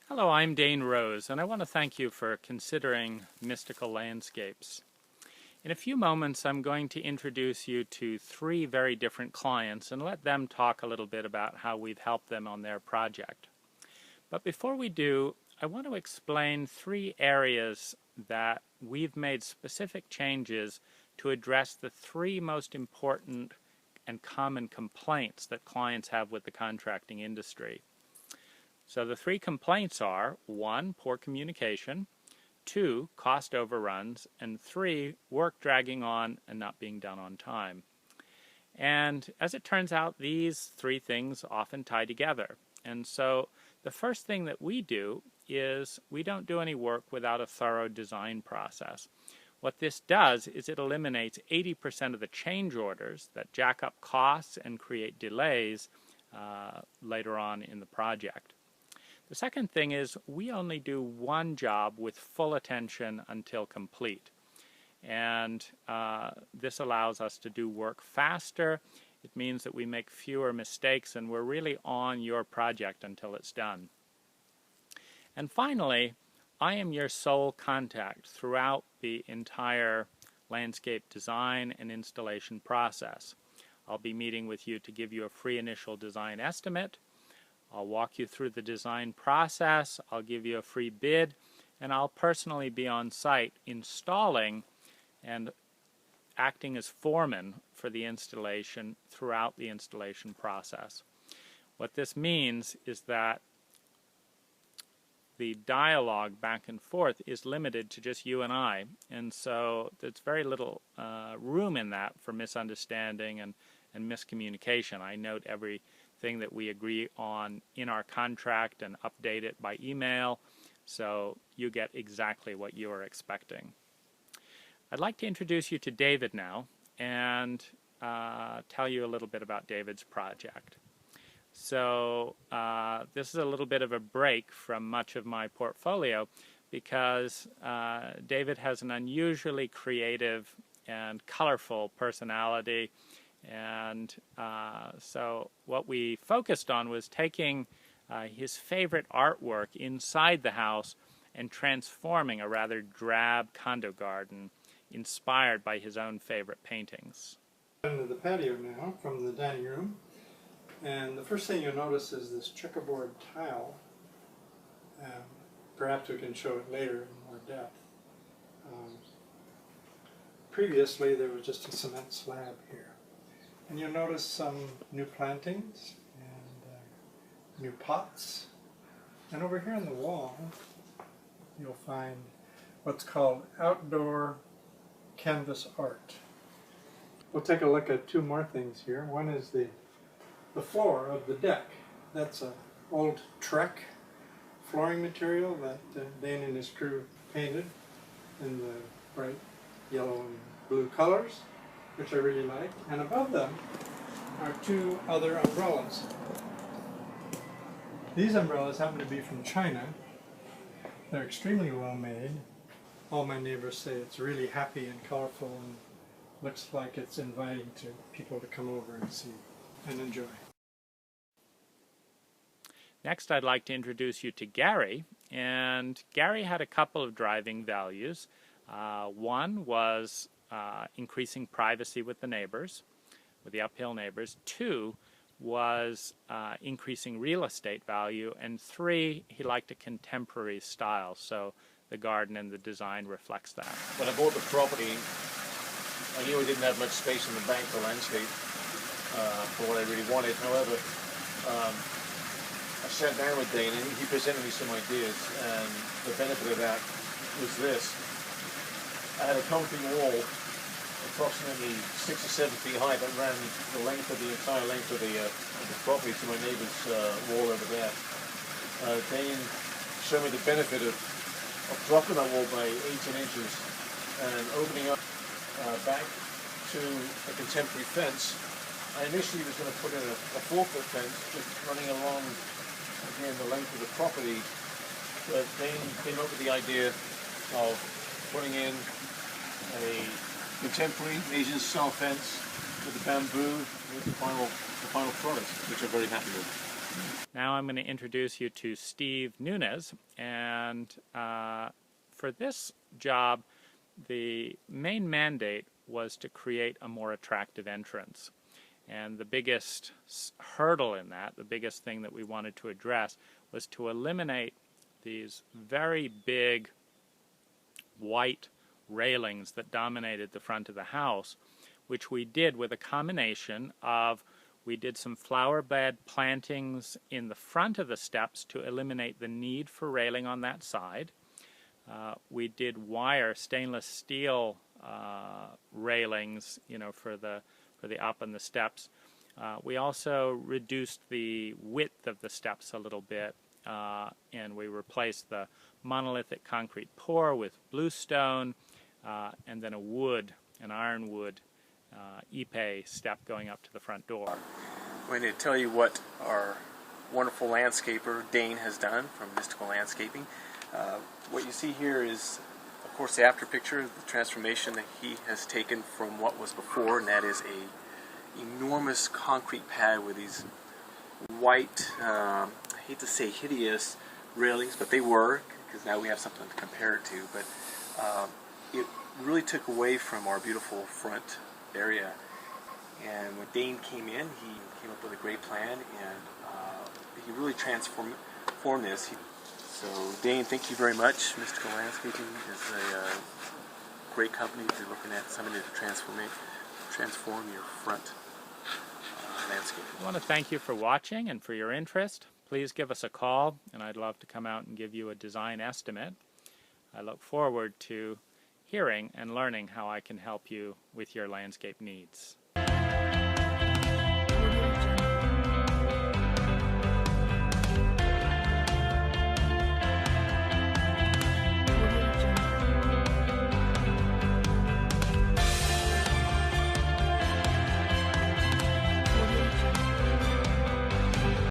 Hello, I'm Dane Rose, and I want to thank you for considering mystical landscapes. In a few moments, I'm going to introduce you to three very different clients and let them talk a little bit about how we've helped them on their project. But before we do, I want to explain three areas that we've made specific changes to address the three most important and common complaints that clients have with the contracting industry. So the three complaints are: 1, poor communication; 2, cost overruns; and 3, work dragging on and not being done on time. And as it turns out, these three things often tie together. And so the first thing that we do is we don't do any work without a thorough design process. What this does is it eliminates 80% of the change orders that jack up costs and create delays later on in the project. The second thing is we only do one job with full attention until complete. And this allows us to do work faster. It means that we make fewer mistakes and we're really on your project until it's done. And finally, I am your sole contact throughout the entire landscape design and installation process. I'll be meeting with you to give you a free initial design estimate. I'll walk you through the design process, I'll give you a free bid, and I'll personally be on site installing and acting as foreman for the installation throughout the installation process. What this means is that the dialogue back and forth is limited to just you and I, and so there's very little room in that for misunderstanding and miscommunication. I note everything that we agree on in our contract and update it by email, so you get exactly what you are expecting. I'd like to introduce you to David now and tell you a little bit about David's project. So this is a little bit of a break from much of my portfolio because David has an unusually creative and colorful personality, and so what we focused on was taking his favorite artwork inside the house and transforming a rather drab condo garden inspired by his own favorite paintings. Into the patio now from the dining room, and the first thing you'll notice is this checkerboard tile. Perhaps we can show it later in more depth. Previously there was just a cement slab here, and you'll notice some new plantings and new pots, and over here on the wall you'll find what's called outdoor canvas art. We'll take a look at two more things here. One is the floor of the deck. That's an old Trek flooring material that Dane and his crew painted in the bright yellow and blue colors, which I really like. And above them are two other umbrellas. These umbrellas happen to be from China. They're extremely well made. All my neighbors say it's really happy and colorful and looks like it's inviting to people to come over and see and enjoy. Next, I'd like to introduce you to Gary, and Gary had a couple of driving values. One was increasing privacy with the neighbors, with the uphill neighbors. 2 was increasing real estate value, and 3, he liked a contemporary style, so the garden and the design reflects that. When I bought the property, I knew I didn't have much space in the bank for landscape for what I really wanted. However, I sat down with Dane and he presented me some ideas, and the benefit of that was this. I had a concrete wall approximately 6 or 7 feet high that ran the length of the entire length of the property to my neighbor's wall over there. Dane showed me the benefit of dropping that wall by 18 inches and opening up back to a contemporary fence. I initially was going to put in a 4-foot fence just running along again the length of the property, but Dane came up with the idea of putting in a contemporary Asian style fence with the bamboo with the final product, which I'm very happy with. Now I'm going to introduce you to Steve Nunes, and for this job the main mandate was to create a more attractive entrance. And the biggest hurdle in that, the biggest thing that we wanted to address, was to eliminate these very big white railings that dominated the front of the house, which we did with a combination of, we did some flower bed plantings in the front of the steps to eliminate the need for railing on that side. We did wire stainless steel railings, for the up and the steps. We also reduced the width of the steps a little bit, and we replaced the monolithic concrete pour with bluestone, and then an ironwood Ipe step going up to the front door. I'm going to tell you what our wonderful landscaper Dane has done from Mystical Landscaping. What you see here is, of course, the after picture, the transformation that he has taken from what was before, and that is a enormous concrete pad with these white, I hate to say hideous railings, but they were, because now we have something to compare it to, but it really took away from our beautiful front area. And when Dane came in, he came up with a great plan, and he really transformed this. So Dane, thank you very much. Mystical Landscaping is a great company if you're looking at somebody to transform your front landscape. I want to thank you for watching and for your interest. Please give us a call, and I'd love to come out and give you a design estimate. I look forward to hearing and learning how I can help you with your landscape needs.